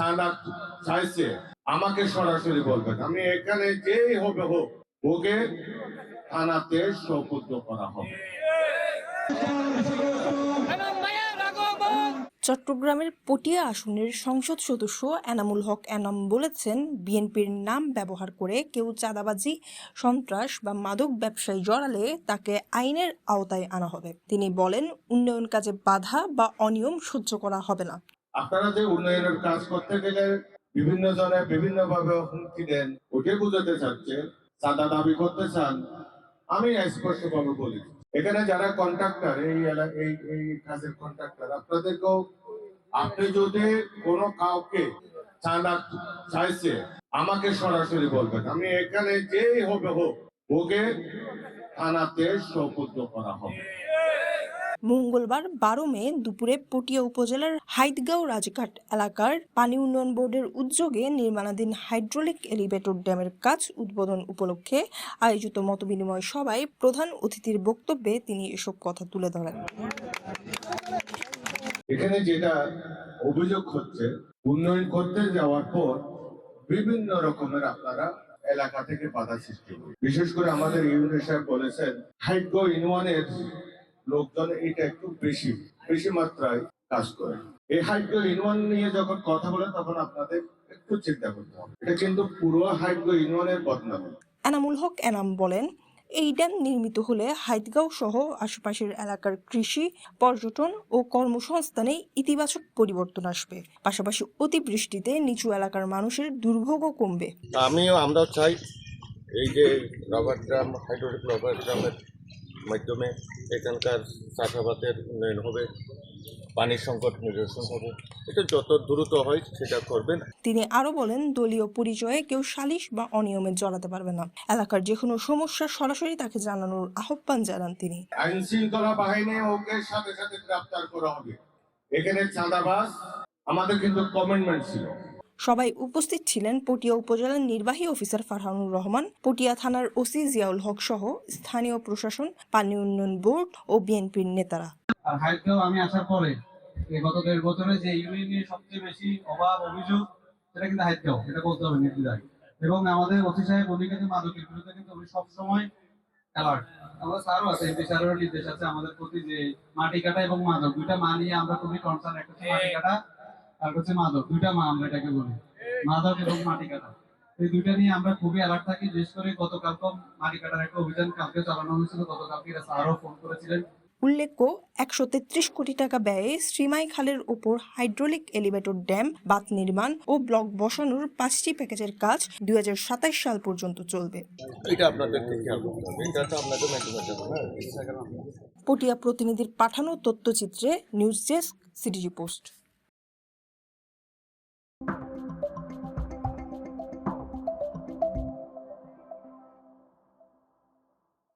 চাঁদা চাইছে আমাকে সরাসরি বলবেন, আমি এখানে যেই হবে হোক ওকে থানাতে সোপর্দ করা হবে। চট্টগ্রামের পটিয়া আসনের সংসদ সদস্য এনামুল হক এনাম বলেছেন, বিএনপির নাম ব্যবহার করে কেউ চাঁদাবাজি, সন্ত্রাস বা মাদক ব্যবসায় জড়ালে তাকে আইনের আওতায় আনা হবে। তিনি বলেন, উন্নয়ন কাজে বাধা বা অনিয়ম সহ্য করা হবে না। আপনারা যে উন্নয়নের কাজ করতে গেলে বিভিন্ন জনে বিভিন্ন ভাবে হুমকি দেন, ওকে বুঝাতে চাচ্ছে, চাঁদা দাবি করতে চান, আমি স্পষ্টভাবে বলি এখানে যারা কন্ট্রাক্টর, এই কাজের কন্ট্রাক্টর, আপনাদেরকেও, আপনি যদি কোনো কাউকে চাঁদা চাইছে আমাকে সরাসরি বলবেন, আমি এখানে যেই হবে হোক ওকে থানাতে সোপর্দ করা হবে। মঙ্গলবার 12 মে দুপুরে পটিয়া উপজেলার হাইদগাঁও রাজঘাট এলাকার পানি উন্নয়ন বোর্ডের উদ্যোগে নির্মাণাধীন হাইড্রোলিক এলিভেটর ড্যামের কাজ উদ্বোধন উপলক্ষে আয়োজিত মতবিনিময় সভায় প্রধান অতিথির বক্তব্যে তিনি এসব কথা তুলে ধরেন। এখানে যেটা অভিযোগ হচ্ছে, উন্নয়ন করতে যাওয়ার পর বিভিন্ন রকমের আপনারা এলাকা থেকে বাধা সৃষ্টি করে, বিশেষ করে আমাদের ইউনিয়ন সাহেব বলেছেন হাইড্রো ইউনিয়নের লোকজন এটা একটু বেশি মাত্রায় কাজ করে। এই হাইড্রো ইউনিয়ন নিয়ে যখন কথা বলে তখন আপনাদের একটু চিন্তা করতে হবে, এটা কিন্তু পুরো হাইড্রো ইউনিয়নের বদনাম। এনামুল হক এনাম বলেন, এই ড্যাম নির্মিত হলে হাইদগাঁও সহ আশেপাশের এলাকার কৃষি, পর্যটন ও কর্মসংস্থানে ইতিবাচক পরিবর্তন আসবে। পাশাপাশি অতিবৃষ্টিতে নিচু এলাকার মানুষের দুর্ভোগও কমবে। আমরাও চাই এই যে রাবার ড্রাম, হাইড্রোলিক রাবার ড্রামের মাধ্যমে এখানকার চাষাবাদের উন্নয়ন হবে, পানির সংকট নিরসন হবে, এটা যত দ্রুত হয় সেটা করবেন। তিনি আরো বলেন, দলীয় পরিচয়ে কেউ সালিশ বা অনিয়মে জড়াতে পারবে না। এলাকার যে কোনো সমস্যা সরাসরি তাকে জানানোর আহ্বান জানান তিনি। আইন শৃঙ্খলা বাহিনী ওকে সাথে সাথে গ্রেফতার করা হবে। এখানে চাঁদাবাজ আমাদের কিন্তু কমিটমেন্ট ছিল। সবাই উপস্থিত ছিলেন পটিয়া উপজেলার নির্বাহী অফিসার ফারহানুর রহমান, পটিয়া থানার ওসি জিয়াউল হক সহ স্থানীয় প্রশাসন, পানি উন্নয়ন বোর্ড ও বিএনপির নেতারা। আর হাইদগাঁও আমি আসার পরে গত 1.5 বছরে যে ইউনিয়নের সবচেয়ে বেশি অভাব অভিযোগ সেটা কিন্তু হাইদগাঁও, এটা বলতে হবে নির্দ্বিধায়। এবং আমাদের ওসি সাহেব উনি কিন্তু মাদকের বিরুদ্ধে কিন্তু উনি সবসময় অ্যালার্ট। আমাদের স্যারও আছে, এমপি স্যারেরও নির্দেশ আছে আমাদের প্রতি যে মাটি কাটা এবং মাদক দুইটা মা নিয়ে আমরা খুবই কনসার্ন। একটা হচ্ছে মাটি কাটা আর হচ্ছে মাদক, দুইটা মা আমরা এটাকে বলি, মাদক এবং মাটি কাটা। এই দুইটা নিয়ে আমরা খুবই অ্যালার্ট থাকি। বিশেষ করে গতকালকে মাটি কাটার একটা অভিযান কালকে চালানো হয়েছিল, গতকালকে স্যারও ফোন করেছিলেন। উল্লেখ্য, 133 কোটি টাকা ব্যয়ে শ্রীমাই খালের ওপর হাইড্রোলিক এলিভেটর ড্যাম, বাঁধ নির্মাণ ও ব্লক বসানোর 5টি প্যাকেজের কাজ 2027 সাল পর্যন্ত চলবে। এটা আপনাদেরকে খেয়াল করতে হবে, এটা তো আপনাদের মেনটেন করতে হবে। পটিয়া প্রতিনিধির পাঠানো তথ্যচিত্রে নিউজ ডেস্ক, সিটিজি পোস্ট।